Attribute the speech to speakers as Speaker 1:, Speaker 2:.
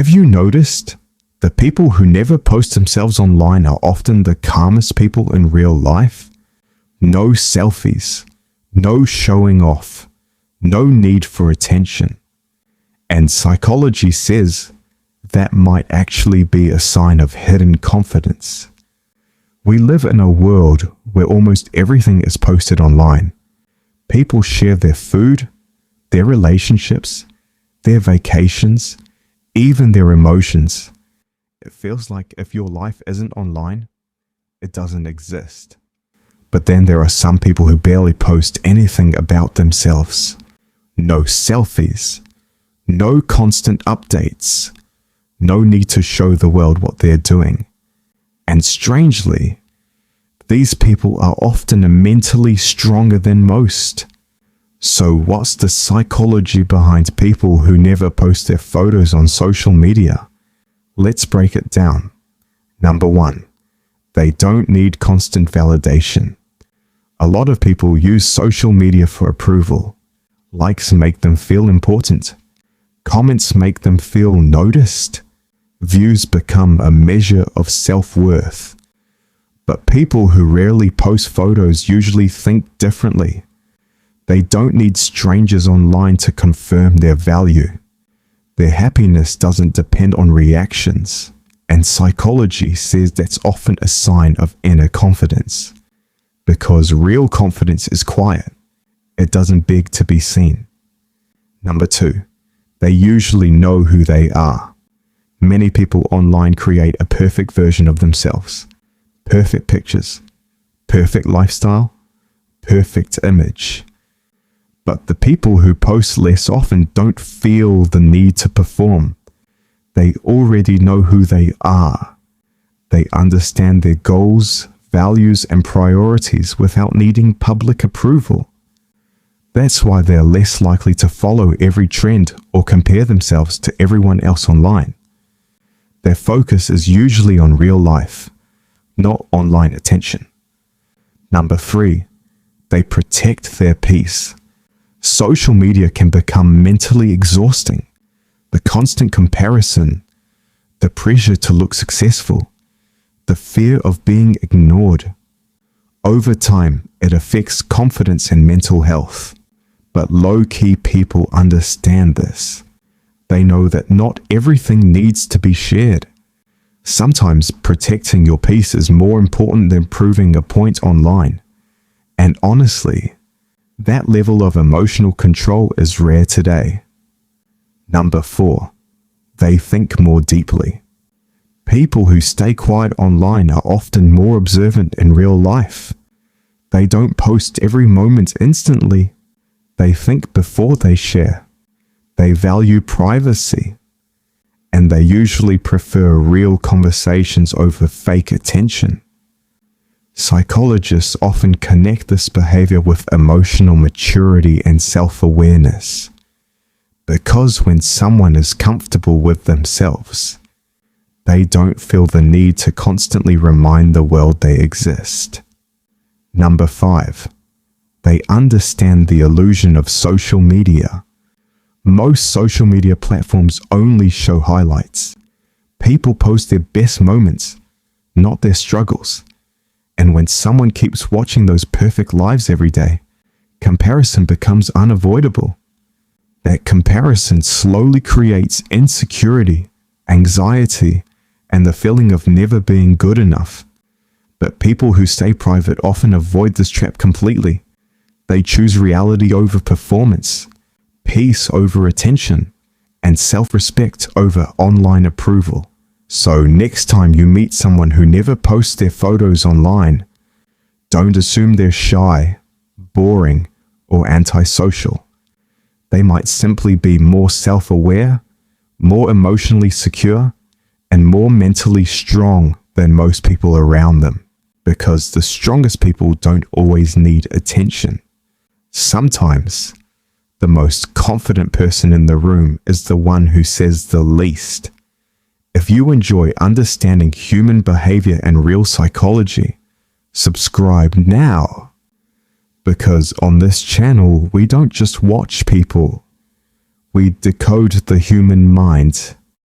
Speaker 1: Have you noticed the people who never post themselves online are often the calmest people in real life? No selfies, no showing off, no need for attention. And psychology says that might actually be a sign of hidden confidence. We live in a world where almost everything is posted online. People share their food, their relationships, their vacations, even their emotions. It feels like if your life isn't online, it doesn't exist. But then there are some people who barely post anything about themselves. No selfies, no constant updates, no need to show the world what they're doing. And strangely, these people are often mentally stronger than most. So what's the psychology behind people who never post their photos on social media? Let's break it down. Number 1, they don't need constant validation. A lot of people use social media for approval. Likes make them feel important. Comments make them feel noticed. Views become a measure of self-worth. But people who rarely post photos usually think differently. They don't need strangers online to confirm their value. Their happiness doesn't depend on reactions, and psychology says that's often a sign of inner confidence. Because real confidence is quiet. It doesn't beg to be seen. Number 2, they usually know who they are. Many people online create a perfect version of themselves. Perfect pictures, perfect lifestyle, perfect image. But the people who post less often don't feel the need to perform. They already know who they are. They understand their goals, values, and priorities without needing public approval. That's why they're less likely to follow every trend or compare themselves to everyone else online. Their focus is usually on real life, not online attention. Number 3, they protect their peace. Social media can become mentally exhausting. The constant comparison, the pressure to look successful, the fear of being ignored. Over time, it affects confidence and mental health. But low-key people understand this. They know that not everything needs to be shared. Sometimes protecting your peace is more important than proving a point online. And honestly, that level of emotional control is rare today. Number 4, they think more deeply. People who stay quiet online are often more observant in real life. They don't post every moment instantly. They think before they share. They value privacy. And they usually prefer real conversations over fake attention. Psychologists often connect this behavior with emotional maturity and self-awareness. Because when someone is comfortable with themselves, they don't feel the need to constantly remind the world they exist. Number 5, they understand the illusion of social media. Most social media platforms only show highlights. People post their best moments, not their struggles. And when someone keeps watching those perfect lives every day, comparison becomes unavoidable. That comparison slowly creates insecurity, anxiety, and the feeling of never being good enough. But people who stay private often avoid this trap completely. They choose reality over performance, peace over attention, and self-respect over online approval. So next time you meet someone who never posts their photos online, don't assume they're shy, boring, or antisocial. They might simply be more self-aware, more emotionally secure, and more mentally strong than most people around them. Because the strongest people don't always need attention. Sometimes, the most confident person in the room is the one who says the least. If you enjoy understanding human behavior and real psychology, subscribe now. Because on this channel, we don't just watch people. We decode the human mind.